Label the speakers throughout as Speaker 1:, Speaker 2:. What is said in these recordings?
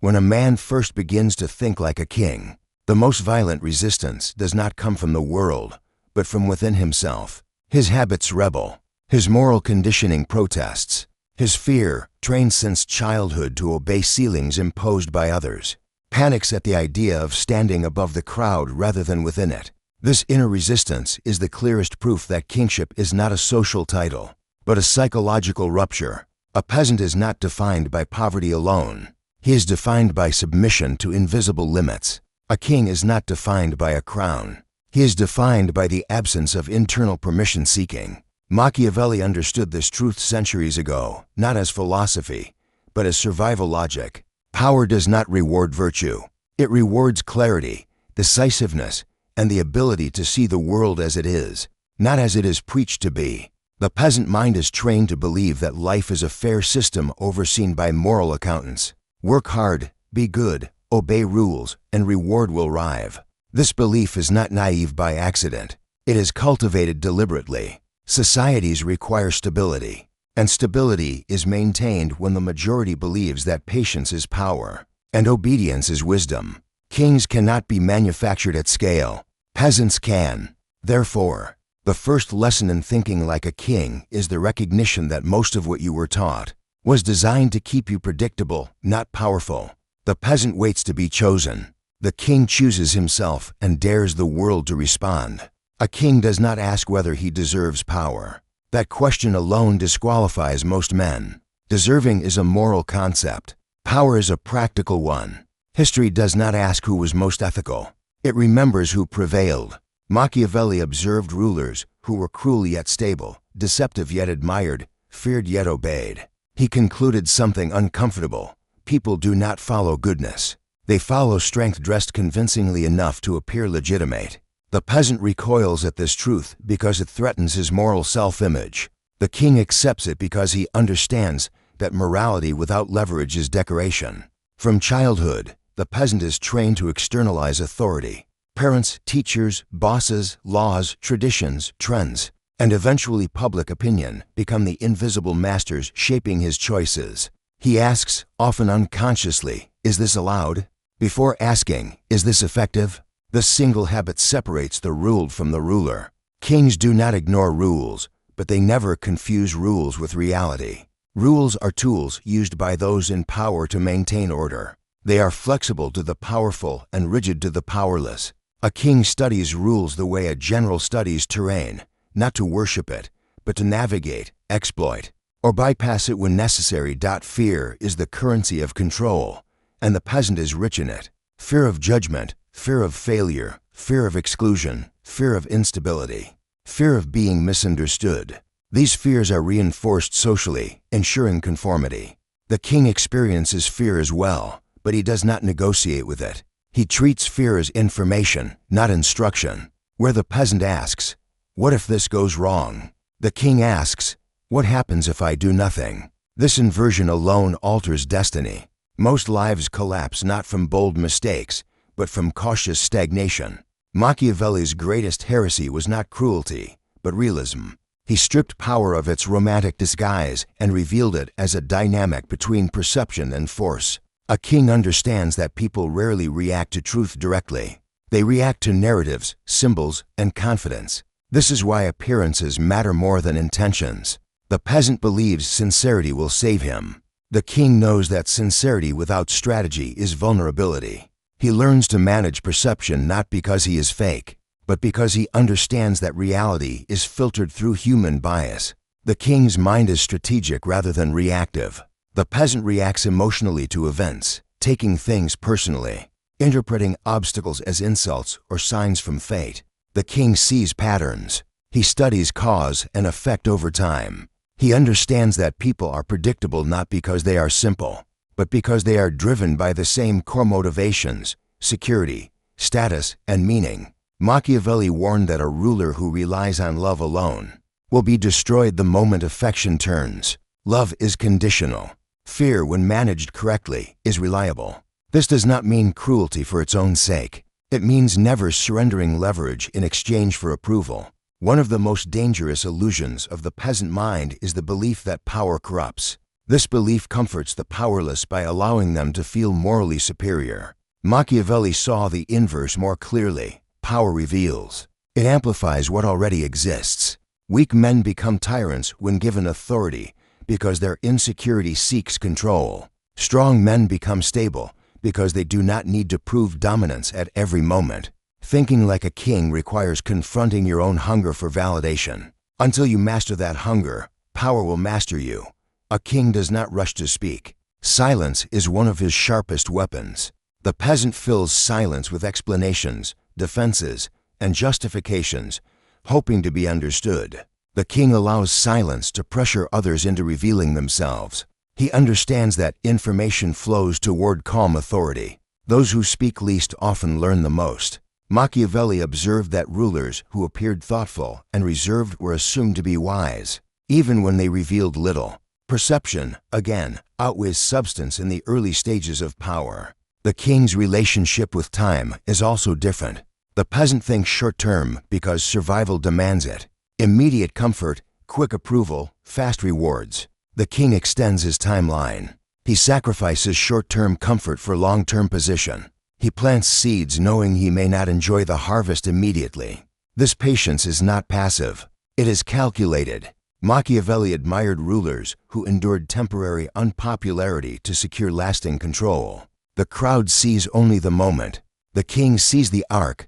Speaker 1: When a man first begins to think like a king, the most violent resistance does not come from the world, but from within himself. His habits rebel. His moral conditioning protests. His fear, trained since childhood to obey ceilings imposed by others, panics at the idea of standing above the crowd rather than within it. This inner resistance is the clearest proof that kingship is not a social title, but a psychological rupture. A peasant is not defined by poverty alone. He is defined by submission to invisible limits. A king is not defined by a crown. He is defined by the absence of internal permission-seeking. Machiavelli understood this truth centuries ago, not as philosophy, but as survival logic. Power does not reward virtue. It rewards clarity, decisiveness, and the ability to see the world as it is, not as it is preached to be. The peasant mind is trained to believe that life is a fair system overseen by moral accountants. Work hard, be good, obey rules, and reward will arrive. This belief is not naive by accident. It is cultivated deliberately. Societies require stability, and stability is maintained when the majority believes that patience is power, and obedience is wisdom. Kings cannot be manufactured at scale. Peasants can. Therefore, the first lesson in thinking like a king is the recognition that most of what you were taught was designed to keep you predictable, not powerful. The peasant waits to be chosen. The king chooses himself and dares the world to respond. A king does not ask whether he deserves power. That question alone disqualifies most men. Deserving is a moral concept. Power is a practical one. History does not ask who was most ethical. It remembers who prevailed. Machiavelli observed rulers who were cruel yet stable, deceptive yet admired, feared yet obeyed. He concluded something uncomfortable. People do not follow goodness. They follow strength dressed convincingly enough to appear legitimate. The peasant recoils at this truth because it threatens his moral self-image. The king accepts it because he understands that morality without leverage is decoration. From childhood, the peasant is trained to externalize authority. Parents, teachers, bosses, laws, traditions, trends, and eventually public opinion become the invisible masters shaping his choices. He asks, often unconsciously, "Is this allowed?" before asking, "Is this effective?" This single habit separates the ruled from the ruler. Kings do not ignore rules, but they never confuse rules with reality. Rules are tools used by those in power to maintain order. They are flexible to the powerful and rigid to the powerless. A king studies rules the way a general studies terrain, not to worship it, but to navigate, exploit, or bypass it when necessary. Fear is the currency of control, and the peasant is rich in it. Fear of judgment, fear of failure, fear of exclusion, fear of instability, fear of being misunderstood. These fears are reinforced socially, ensuring conformity. The king experiences fear as well, but he does not negotiate with it. He treats fear as information, not instruction. Where the peasant asks, "What if this goes wrong?" the king asks, "What happens if I do nothing?" This inversion alone alters destiny. Most lives collapse not from bold mistakes, but from cautious stagnation. Machiavelli's greatest heresy was not cruelty, but realism. He stripped power of its romantic disguise and revealed it as a dynamic between perception and force. A king understands that people rarely react to truth directly. They react to narratives, symbols, and confidence. This is why appearances matter more than intentions. The peasant believes sincerity will save him. The king knows that sincerity without strategy is vulnerability. He learns to manage perception not because he is fake, but because he understands that reality is filtered through human bias. The king's mind is strategic rather than reactive. The peasant reacts emotionally to events, taking things personally, interpreting obstacles as insults or signs from fate. The king sees patterns. He studies cause and effect over time. He understands that people are predictable not because they are simple, but because they are driven by the same core motivations: security, status, and meaning. Machiavelli warned that a ruler who relies on love alone will be destroyed the moment affection turns. Love is conditional. Fear, when managed correctly, is reliable. This does not mean cruelty for its own sake. It means never surrendering leverage in exchange for approval. One of the most dangerous illusions of the peasant mind is the belief that power corrupts. This belief comforts the powerless by allowing them to feel morally superior. Machiavelli saw the inverse more clearly. Power reveals. It amplifies what already exists. Weak men become tyrants when given authority because their insecurity seeks control. Strong men become stable because they do not need to prove dominance at every moment. Thinking like a king requires confronting your own hunger for validation. Until you master that hunger, power will master you. A king does not rush to speak. Silence is one of his sharpest weapons. The peasant fills silence with explanations, defenses, and justifications, hoping to be understood. The king allows silence to pressure others into revealing themselves. He understands that information flows toward calm authority. Those who speak least often learn the most. Machiavelli observed that rulers who appeared thoughtful and reserved were assumed to be wise, even when they revealed little. Perception, again, outweighs substance in the early stages of power. The king's relationship with time is also different. The peasant thinks short-term because survival demands it. Immediate comfort, quick approval, fast rewards. The king extends his timeline. He sacrifices short-term comfort for long-term position. He plants seeds knowing he may not enjoy the harvest immediately. This patience is not passive. It is calculated. Machiavelli admired rulers who endured temporary unpopularity to secure lasting control. The crowd sees only the moment. The king sees the arc.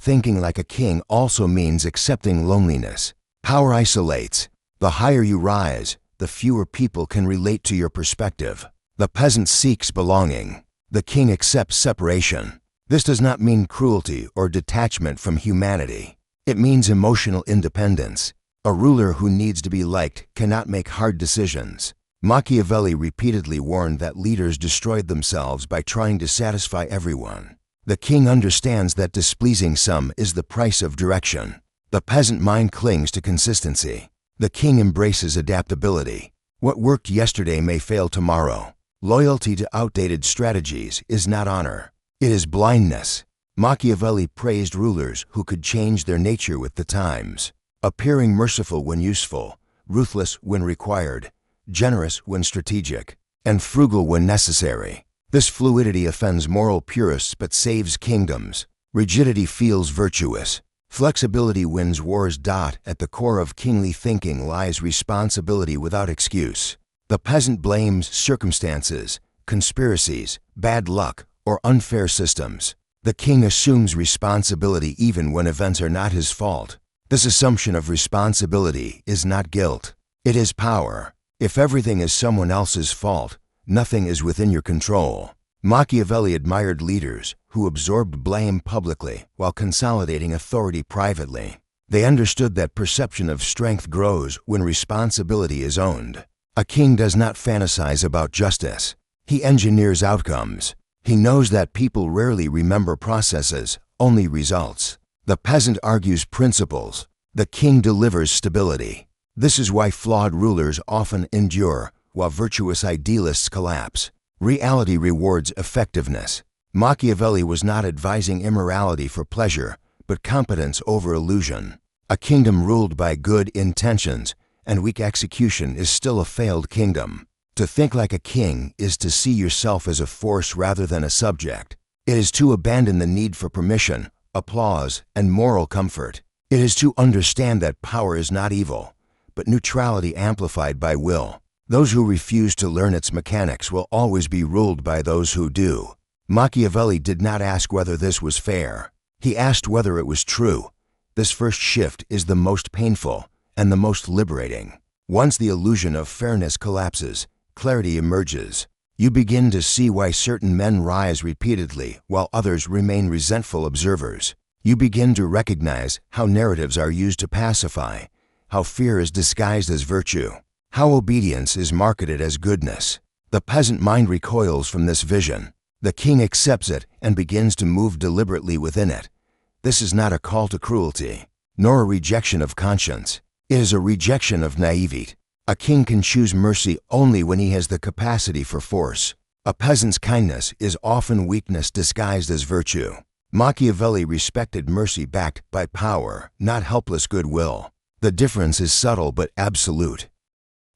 Speaker 1: Thinking like a king also means accepting loneliness. Power isolates. The higher you rise, the fewer people can relate to your perspective. The peasant seeks belonging. The king accepts separation. This does not mean cruelty or detachment from humanity. It means emotional independence. A ruler who needs to be liked cannot make hard decisions. Machiavelli repeatedly warned that leaders destroyed themselves by trying to satisfy everyone. The king understands that displeasing some is the price of direction. The peasant mind clings to consistency. The king embraces adaptability. What worked yesterday may fail tomorrow. Loyalty to outdated strategies is not honor. It is blindness. Machiavelli praised rulers who could change their nature with the times, appearing merciful when useful, ruthless when required, generous when strategic, and frugal when necessary. This fluidity offends moral purists but saves kingdoms. Rigidity feels virtuous. Flexibility wins wars. At the core of kingly thinking lies responsibility without excuse. The peasant blames circumstances, conspiracies, bad luck, or unfair systems. The king assumes responsibility even when events are not his fault. This assumption of responsibility is not guilt. It is power. If everything is someone else's fault, nothing is within your control. Machiavelli admired leaders who absorbed blame publicly while consolidating authority privately. They understood that perception of strength grows when responsibility is owned. A king does not fantasize about justice. He engineers outcomes. He knows that people rarely remember processes, only results. The peasant argues principles. The king delivers stability. This is why flawed rulers often endure, while virtuous idealists collapse. Reality rewards effectiveness. Machiavelli was not advising immorality for pleasure, but competence over illusion. A kingdom ruled by good intentions and weak execution is still a failed kingdom. To think like a king is to see yourself as a force rather than a subject. It is to abandon the need for permission, applause, and moral comfort. It is to understand that power is not evil, but neutrality amplified by will. Those who refuse to learn its mechanics will always be ruled by those who do. Machiavelli did not ask whether this was fair. He asked whether it was true. This first shift is the most painful and the most liberating. Once the illusion of fairness collapses, clarity emerges. You begin to see why certain men rise repeatedly while others remain resentful observers. You begin to recognize how narratives are used to pacify, how fear is disguised as virtue, how obedience is marketed as goodness. The peasant mind recoils from this vision. The king accepts it and begins to move deliberately within it. This is not a call to cruelty, nor a rejection of conscience. It is a rejection of naivete. A king can choose mercy only when he has the capacity for force. A peasant's kindness is often weakness disguised as virtue. Machiavelli respected mercy backed by power, not helpless goodwill. The difference is subtle but absolute.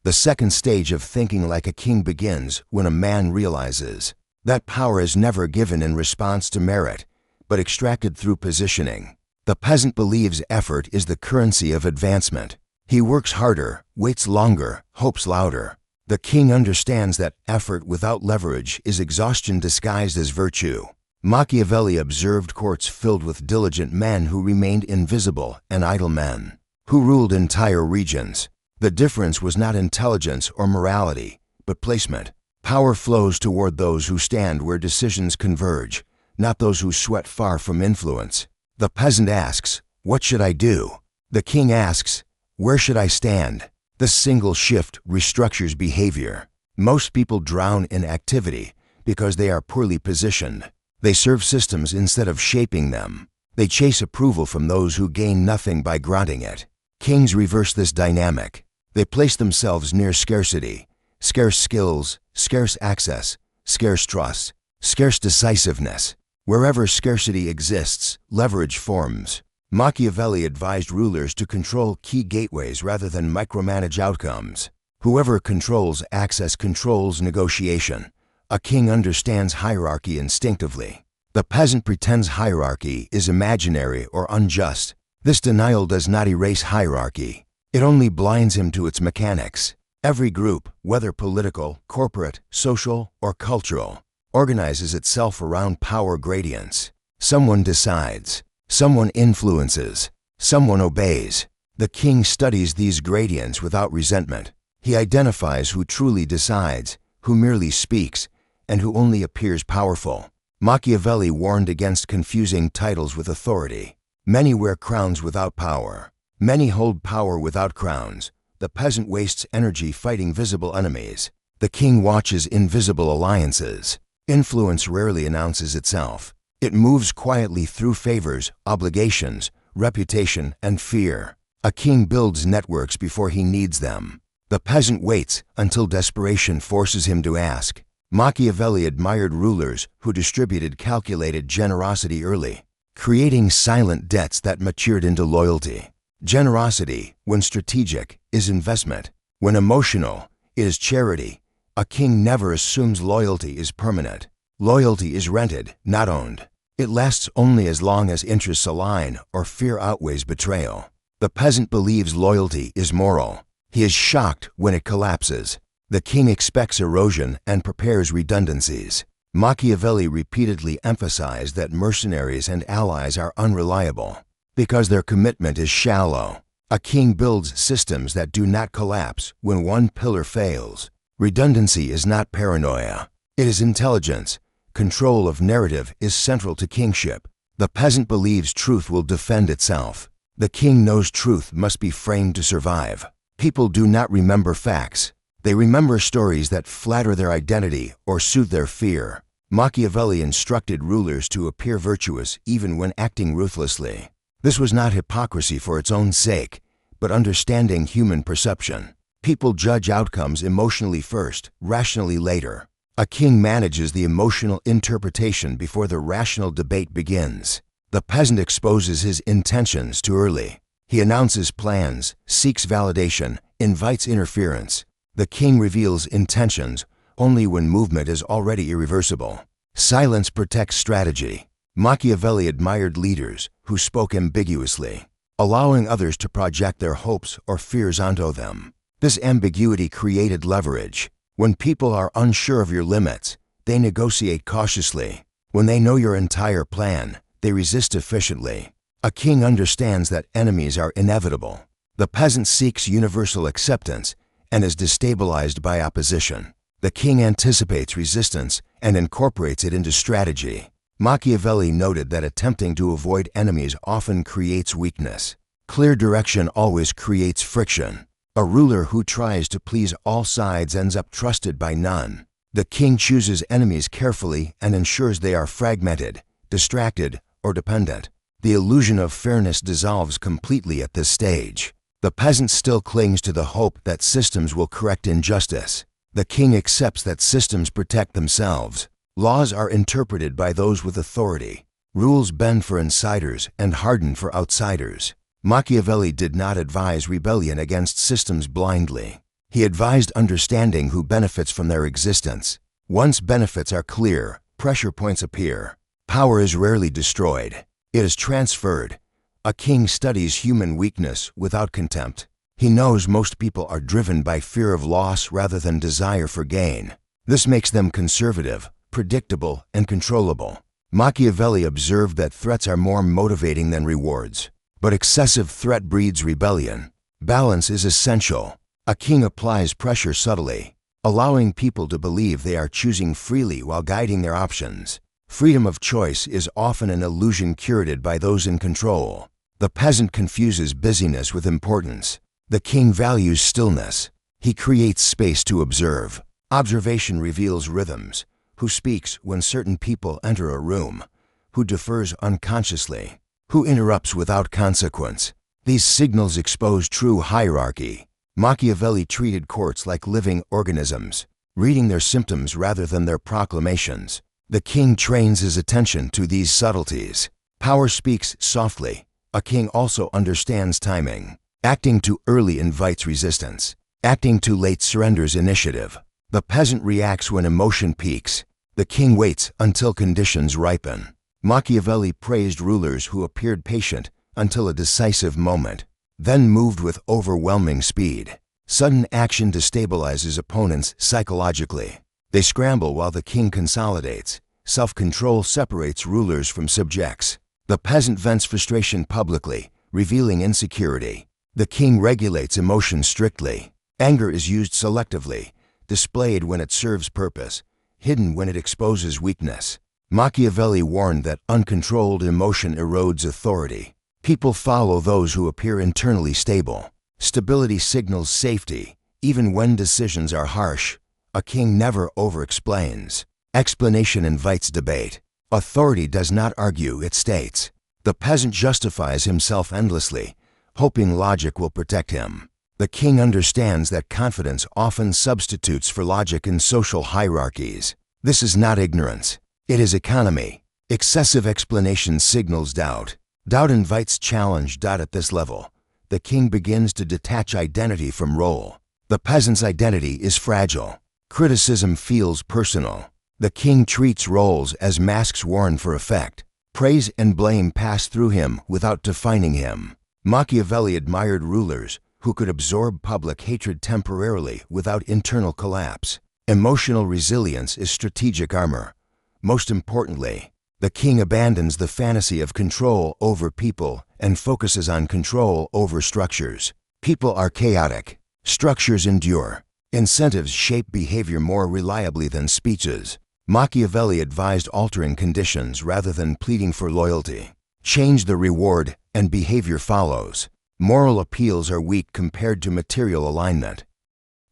Speaker 1: The second stage of thinking like a king begins when a man realizes that power is never given in response to merit, but extracted through positioning. The peasant believes effort is the currency of advancement. He works harder, waits longer, hopes louder. The king understands that effort without leverage is exhaustion disguised as virtue. Machiavelli observed courts filled with diligent men who remained invisible and idle men, who ruled entire regions. The difference was not intelligence or morality, but placement. Power flows toward those who stand where decisions converge, not those who sweat far from influence. The peasant asks, "What should I do?" The king asks, "Where should I stand?" This single shift restructures behavior. Most people drown in activity because they are poorly positioned. They serve systems instead of shaping them. They chase approval from those who gain nothing by granting it. Kings reverse this dynamic. They place themselves near scarcity, scarce skills, scarce access, scarce trust, scarce decisiveness. Wherever scarcity exists, leverage forms. Machiavelli advised rulers to control key gateways rather than micromanage outcomes. Whoever controls access controls negotiation. A king understands hierarchy instinctively. The peasant pretends hierarchy is imaginary or unjust. This denial does not erase hierarchy. It only blinds him to its mechanics. Every group, whether political, corporate, social, or cultural, organizes itself around power gradients. Someone decides. Someone influences. Someone obeys. The king studies these gradients without resentment. He identifies who truly decides, who merely speaks, and who only appears powerful. Machiavelli warned against confusing titles with authority. Many wear crowns without power. Many hold power without crowns. The peasant wastes energy fighting visible enemies. The king watches invisible alliances. Influence rarely announces itself. It moves quietly through favors, obligations, reputation, and fear. A king builds networks before he needs them. The peasant waits until desperation forces him to ask. Machiavelli admired rulers who distributed calculated generosity early, creating silent debts that matured into loyalty. Generosity, when strategic, is investment. When emotional, it is charity. A king never assumes loyalty is permanent. Loyalty is rented, not owned. It lasts only as long as interests align or fear outweighs betrayal. The peasant believes loyalty is moral. He is shocked when it collapses. The king expects erosion and prepares redundancies. Machiavelli repeatedly emphasized that mercenaries and allies are unreliable because their commitment is shallow. A king builds systems that do not collapse when one pillar fails. Redundancy is not paranoia. It is intelligence. Control of narrative is central to kingship. The peasant believes truth will defend itself. The king knows truth must be framed to survive. People do not remember facts. They remember stories that flatter their identity or soothe their fear. Machiavelli instructed rulers to appear virtuous even when acting ruthlessly. This was not hypocrisy for its own sake, but understanding human perception. People judge outcomes emotionally first, rationally later. A king manages the emotional interpretation before the rational debate begins. The peasant exposes his intentions too early. He announces plans, seeks validation, invites interference. The king reveals intentions only when movement is already irreversible. Silence protects strategy. Machiavelli admired leaders who spoke ambiguously, allowing others to project their hopes or fears onto them. This ambiguity created leverage. When people are unsure of your limits, they negotiate cautiously. When they know your entire plan, they resist efficiently. A king understands that enemies are inevitable. The peasant seeks universal acceptance and is destabilized by opposition. The king anticipates resistance and incorporates it into strategy. Machiavelli noted that attempting to avoid enemies often creates weakness. Clear direction always creates friction. A ruler who tries to please all sides ends up trusted by none. The king chooses enemies carefully and ensures they are fragmented, distracted, or dependent. The illusion of fairness dissolves completely at this stage. The peasant still clings to the hope that systems will correct injustice. The king accepts that systems protect themselves. Laws are interpreted by those with authority. Rules bend for insiders and harden for outsiders. Machiavelli did not advise rebellion against systems blindly. He advised understanding who benefits from their existence. Once benefits are clear, pressure points appear. Power is rarely destroyed. It is transferred. A king studies human weakness without contempt. He knows most people are driven by fear of loss rather than desire for gain. This makes them conservative, predictable, and controllable. Machiavelli observed that threats are more motivating than rewards. But excessive threat breeds rebellion. Balance is essential. A king applies pressure subtly, allowing people to believe they are choosing freely while guiding their options. Freedom of choice is often an illusion curated by those in control. The peasant confuses busyness with importance. The king values stillness. He creates space to observe. Observation reveals rhythms. Who speaks when certain people enter a room? Who defers unconsciously? Who interrupts without consequence? These signals expose true hierarchy. Machiavelli treated courts like living organisms, reading their symptoms rather than their proclamations. The king trains his attention to these subtleties. Power speaks softly. A king also understands timing. Acting too early invites resistance. Acting too late surrenders initiative. The peasant reacts when emotion peaks. The king waits until conditions ripen. Machiavelli praised rulers who appeared patient until a decisive moment, then moved with overwhelming speed. Sudden action destabilizes opponents psychologically. They scramble while the king consolidates. Self-control separates rulers from subjects. The peasant vents frustration publicly, revealing insecurity. The king regulates emotion strictly. Anger is used selectively, displayed when it serves purpose, hidden when it exposes weakness. Machiavelli warned that uncontrolled emotion erodes authority. People follow those who appear internally stable. Stability signals safety, even when decisions are harsh. A king never over-explains. Explanation invites debate. Authority does not argue, it states. The peasant justifies himself endlessly, hoping logic will protect him. The king understands that confidence often substitutes for logic in social hierarchies. This is not ignorance. It is economy. Excessive explanation signals doubt. Doubt invites challenge. At this level, the king begins to detach identity from role. The peasant's identity is fragile. Criticism feels personal. The king treats roles as masks worn for effect. Praise and blame pass through him without defining him. Machiavelli admired rulers who could absorb public hatred temporarily without internal collapse. Emotional resilience is strategic armor. Most importantly, the king abandons the fantasy of control over people and focuses on control over structures. People are chaotic. Structures endure. Incentives shape behavior more reliably than speeches. Machiavelli advised altering conditions rather than pleading for loyalty. Change the reward, and behavior follows. Moral appeals are weak compared to material alignment.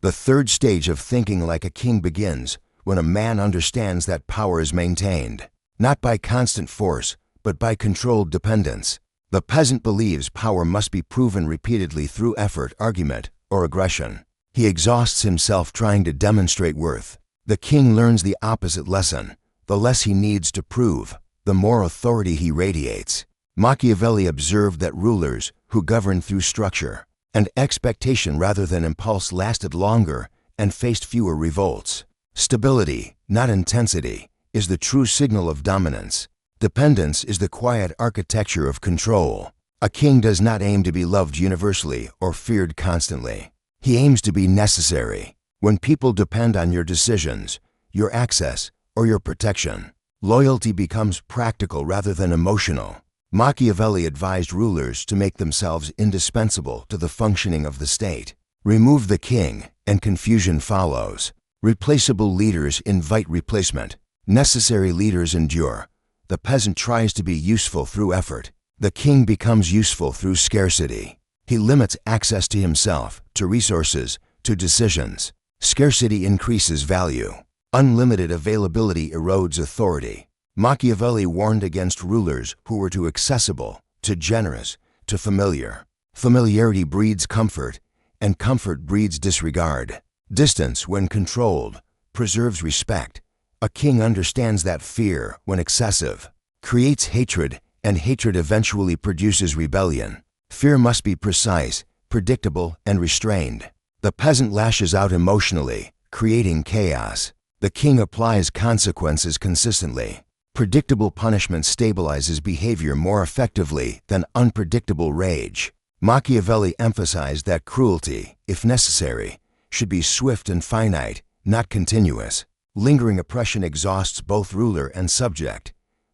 Speaker 1: The third stage of thinking like a king begins when a man understands that power is maintained, not by constant force, but by controlled dependence. The peasant believes power must be proven repeatedly through effort, argument, or aggression. He exhausts himself trying to demonstrate worth. The king learns the opposite lesson. The less he needs to prove, the more authority he radiates. Machiavelli observed that rulers who governed through structure and expectation rather than impulse lasted longer and faced fewer revolts. Stability, not intensity, is the true signal of dominance. Dependence is the quiet architecture of control. A king does not aim to be loved universally or feared constantly. He aims to be necessary. When people depend on your decisions, your access, or your protection, loyalty becomes practical rather than emotional. Machiavelli advised rulers to make themselves indispensable to the functioning of the state. Remove the king, and confusion follows. Replaceable leaders invite replacement. Necessary leaders endure. The peasant tries to be useful through effort. The king becomes useful through scarcity. He limits access to himself, to resources, to decisions. Scarcity increases value. Unlimited availability erodes authority. Machiavelli warned against rulers who were too accessible, too generous, too familiar. Familiarity breeds comfort, and comfort breeds disregard. Distance, when controlled, preserves respect. A king understands that fear, when excessive, creates hatred, and hatred eventually produces rebellion. Fear must be precise, predictable, and restrained. The peasant lashes out emotionally, creating chaos. The king applies consequences consistently. Predictable punishment stabilizes behavior more effectively than unpredictable rage. Machiavelli emphasized that cruelty, if necessary, should be swift and finite, not continuous. Lingering oppression exhausts both ruler and subject.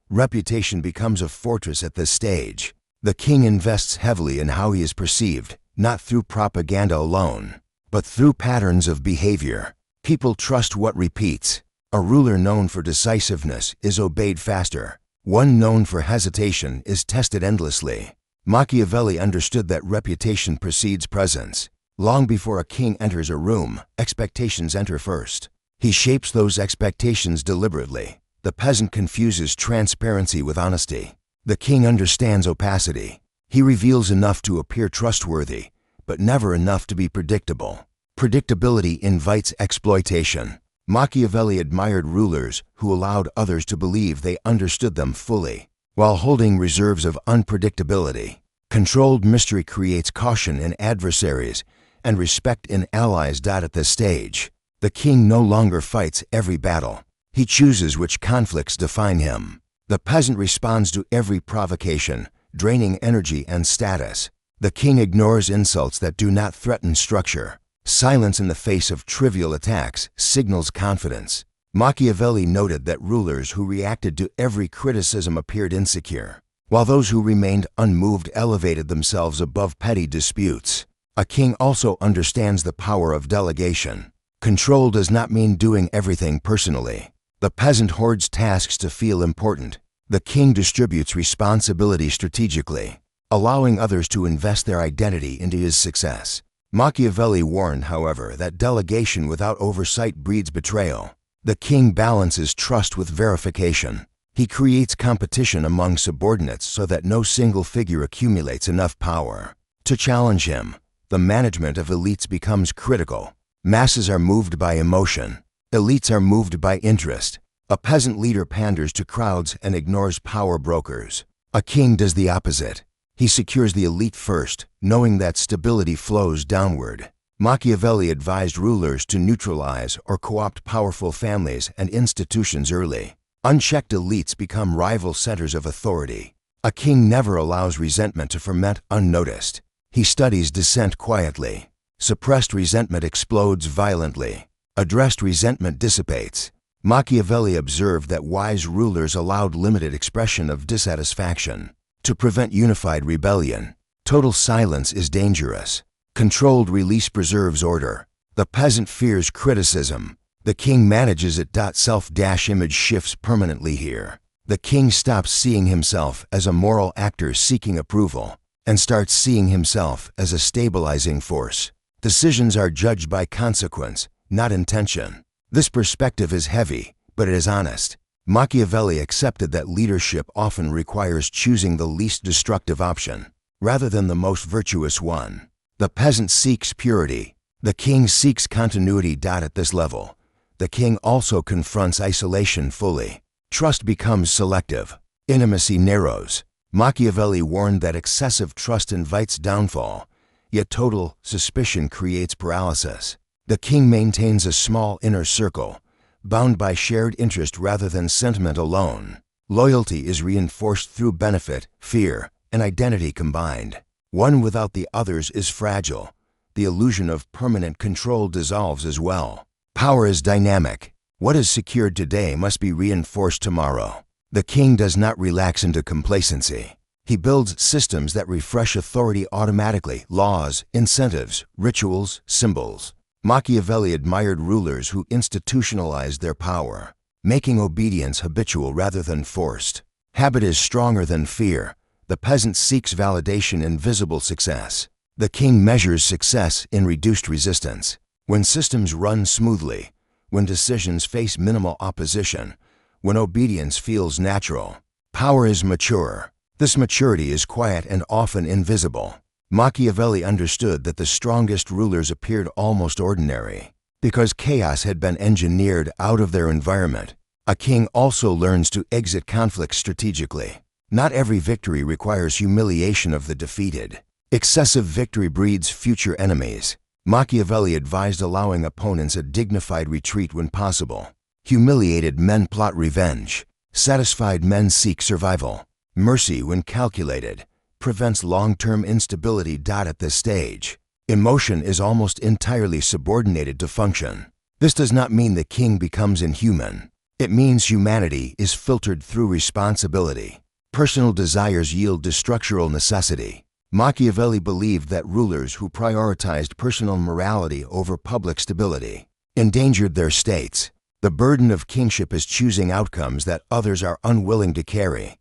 Speaker 1: Reputation becomes a fortress at this stage. The king invests heavily in how he is perceived, not through propaganda alone, but through patterns of behavior. People trust what repeats. A ruler known for decisiveness is obeyed faster. One known for hesitation is tested endlessly. Machiavelli understood that reputation precedes presence. Long before a king enters a room, expectations enter first. He shapes those expectations deliberately. The peasant confuses transparency with honesty. The king understands opacity. He reveals enough to appear trustworthy, but never enough to be predictable. Predictability invites exploitation. Machiavelli admired rulers who allowed others to believe they understood them fully, while holding reserves of unpredictability. Controlled mystery creates caution in adversaries and respect in allies. At this stage, the king no longer fights every battle. He chooses which conflicts define him. The peasant responds to every provocation, draining energy and status. The king ignores insults that do not threaten structure. Silence in the face of trivial attacks signals confidence. Machiavelli noted that rulers who reacted to every criticism appeared insecure, while those who remained unmoved elevated themselves above petty disputes. A king also understands the power of delegation. Control does not mean doing everything personally. The peasant hoards tasks to feel important. The king distributes responsibility strategically, allowing others to invest their identity into his success. Machiavelli warned, however, that delegation without oversight breeds betrayal. The king balances trust with verification. He creates competition among subordinates so that no single figure accumulates enough power. To challenge him, the management of elites becomes critical. Masses are moved by emotion. Elites are moved by interest. A peasant leader panders to crowds and ignores power brokers. A king does the opposite. He secures the elite first, knowing that stability flows downward. Machiavelli advised rulers to neutralize or co-opt powerful families and institutions early. Unchecked elites become rival centers of authority. A king never allows resentment to ferment unnoticed. He studies dissent quietly. Suppressed resentment explodes violently. Addressed resentment dissipates. Machiavelli observed that wise rulers allowed limited expression of dissatisfaction. To prevent unified rebellion, total silence is dangerous. Controlled release preserves order. The peasant fears criticism. The king manages it. Self-image shifts permanently here. The king stops seeing himself as a moral actor seeking approval and starts seeing himself as a stabilizing force. Decisions are judged by consequence, not intention. This perspective is heavy, but it is honest. Machiavelli accepted that leadership often requires choosing the least destructive option, rather than the most virtuous one. The peasant seeks purity. The king seeks continuity. At this level, the king also confronts isolation fully. Trust becomes selective. Intimacy narrows. Machiavelli warned that excessive trust invites downfall, yet total suspicion creates paralysis. The king maintains a small inner circle, bound by shared interest rather than sentiment alone. Loyalty is reinforced through benefit, fear, and identity combined. One without the others is fragile. The illusion of permanent control dissolves as well. Power is dynamic. What is secured today must be reinforced tomorrow. The king does not relax into complacency. He builds systems that refresh authority automatically: laws, incentives, rituals, symbols. Machiavelli admired rulers who institutionalized their power, making obedience habitual rather than forced. Habit is stronger than fear. The peasant seeks validation in visible success. The king measures success in reduced resistance. When systems run smoothly, when decisions face minimal opposition, when obedience feels natural, power is mature. This maturity is quiet and often invisible. Machiavelli understood that the strongest rulers appeared almost ordinary, because chaos had been engineered out of their environment. A king also learns to exit conflict strategically. Not every victory requires humiliation of the defeated. Excessive victory breeds future enemies. Machiavelli advised allowing opponents a dignified retreat when possible. Humiliated men plot revenge. Satisfied men seek survival. Mercy, when calculated, prevents long-term instability. At this stage, emotion is almost entirely subordinated to function. This does not mean the king becomes inhuman. It means humanity is filtered through responsibility. Personal desires yield to structural necessity. Machiavelli believed that rulers who prioritized personal morality over public stability endangered their states. The burden of kingship is choosing outcomes that others are unwilling to carry.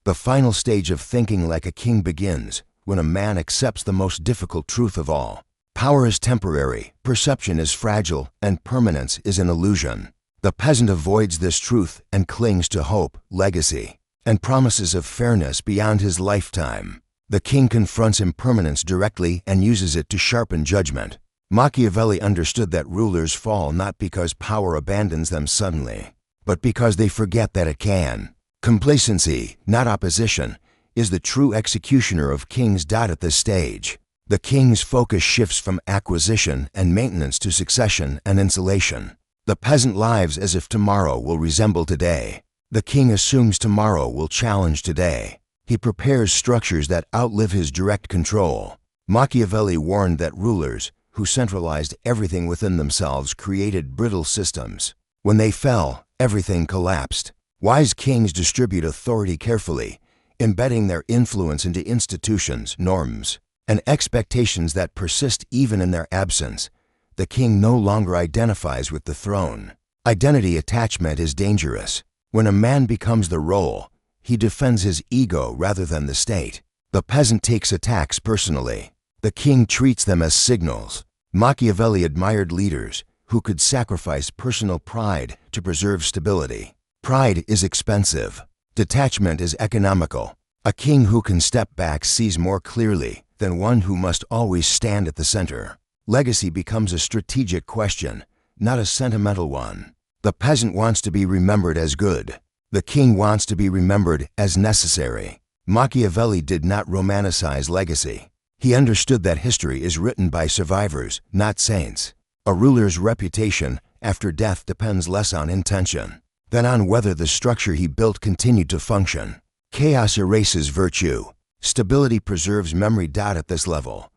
Speaker 1: The final stage of thinking like a king begins when a man accepts the most difficult truth of all. Power is temporary, perception is fragile, and permanence is an illusion. The peasant avoids this truth and clings to hope, legacy, and promises of fairness beyond his lifetime. The king confronts impermanence directly and uses it to sharpen judgment. Machiavelli understood that rulers fall not because power abandons them suddenly, but because they forget that it can. Complacency, not opposition, is the true executioner of kings. At this stage, the king's focus shifts from acquisition and maintenance to succession and insulation. The peasant lives as if tomorrow will resemble today. The king assumes tomorrow will challenge today. He prepares structures that outlive his direct control. Machiavelli warned that rulers who centralized everything within themselves created brittle systems. When they fell, everything collapsed. Wise kings distribute authority carefully, embedding their influence into institutions, norms, and expectations that persist even in their absence. The king no longer identifies with the throne. Identity attachment is dangerous. When a man becomes the role, he defends his ego rather than the state. The peasant takes attacks personally. The king treats them as signals. Machiavelli admired leaders who could sacrifice personal pride to preserve stability. Pride is expensive. Detachment is economical. A king who can step back sees more clearly than one who must always stand at the center. Legacy becomes a strategic question, not a sentimental one. The peasant wants to be remembered as good. The king wants to be remembered as necessary. Machiavelli did not romanticize legacy. He understood that history is written by survivors, not saints. A ruler's reputation after death depends less on intention than on whether the structure he built continued to function. Chaos erases virtue. Stability preserves memory. At this level,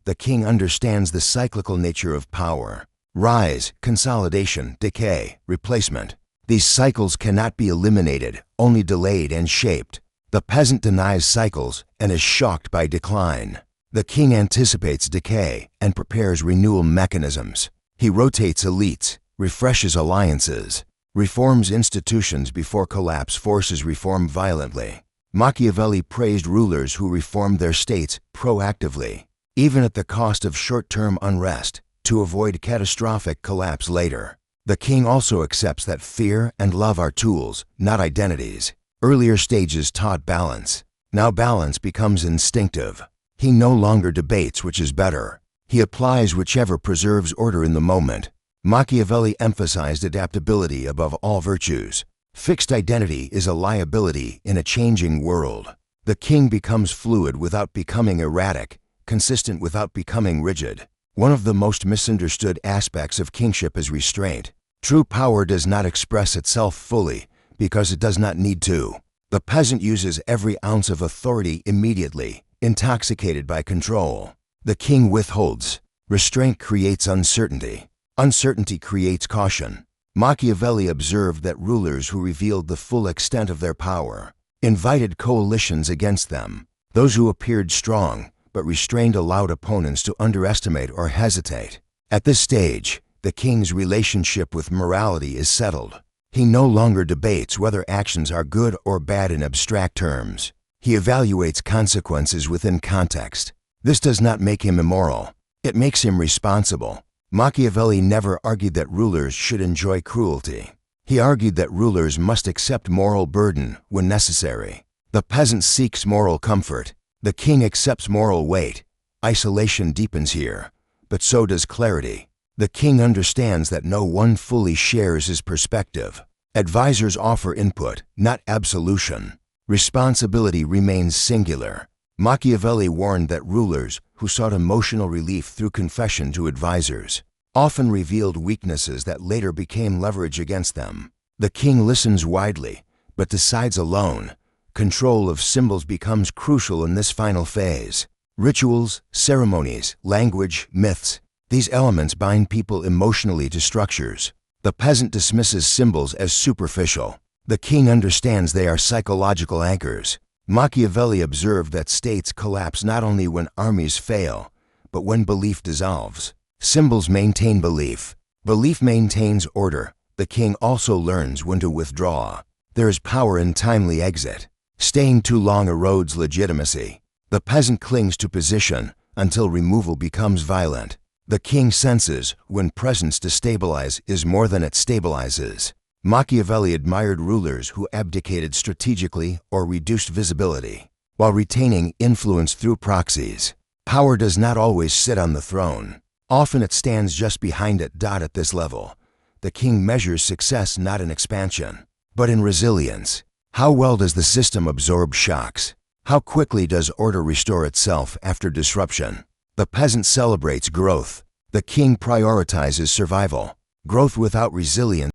Speaker 1: the king understands the cyclical nature of power. Rise, consolidation, decay, replacement. These cycles cannot be eliminated, only delayed and shaped. The peasant denies cycles and is shocked by decline. The king anticipates decay and prepares renewal mechanisms. He rotates elites, refreshes alliances, reforms institutions before collapse forces reform violently. Machiavelli praised rulers who reformed their states proactively, even at the cost of short-term unrest, to avoid catastrophic collapse later. The king also accepts that fear and love are tools, not identities. Earlier stages taught balance. Now balance becomes instinctive. He no longer debates which is better. He applies whichever preserves order in the moment. Machiavelli emphasized adaptability above all virtues. Fixed identity is a liability in a changing world. The king becomes fluid without becoming erratic, consistent without becoming rigid. One of the most misunderstood aspects of kingship is restraint. True power does not express itself fully because it does not need to. The peasant uses every ounce of authority immediately, intoxicated by control. The king withholds. Restraint creates uncertainty. Uncertainty creates caution. Machiavelli observed that rulers who revealed the full extent of their power invited coalitions against them. Those who appeared strong but restrained allowed opponents to underestimate or hesitate. At this stage, the king's relationship with morality is settled. He no longer debates whether actions are good or bad in abstract terms. He evaluates consequences within context. This does not make him immoral. It makes him responsible. Machiavelli never argued that rulers should enjoy cruelty. He argued that rulers must accept moral burden when necessary. The peasant seeks moral comfort. The king accepts moral weight. Isolation deepens here, but so does clarity. The king understands that no one fully shares his perspective. Advisors offer input, not absolution. Responsibility remains singular. Machiavelli warned that rulers who sought emotional relief through confession to advisors often revealed weaknesses that later became leverage against them. The king listens widely, but decides alone. Control of symbols becomes crucial in this final phase. Rituals, ceremonies, language, myths, these elements bind people emotionally to structures. The peasant dismisses symbols as superficial. The king understands they are psychological anchors. Machiavelli observed that states collapse not only when armies fail, but when belief dissolves. Symbols maintain belief. Belief maintains order. The king also learns when to withdraw. There is power in timely exit. Staying too long erodes legitimacy. The peasant clings to position until removal becomes violent. The king senses when presence to stabilize is more than it stabilizes. Machiavelli admired rulers who abdicated strategically or reduced visibility, while retaining influence through proxies. Power does not always sit on the throne. Often it stands just behind it. At this level, the king measures success not in expansion, but in resilience. How well does the system absorb shocks? How quickly does order restore itself after disruption? The peasant celebrates growth. The king prioritizes survival. Growth without resilience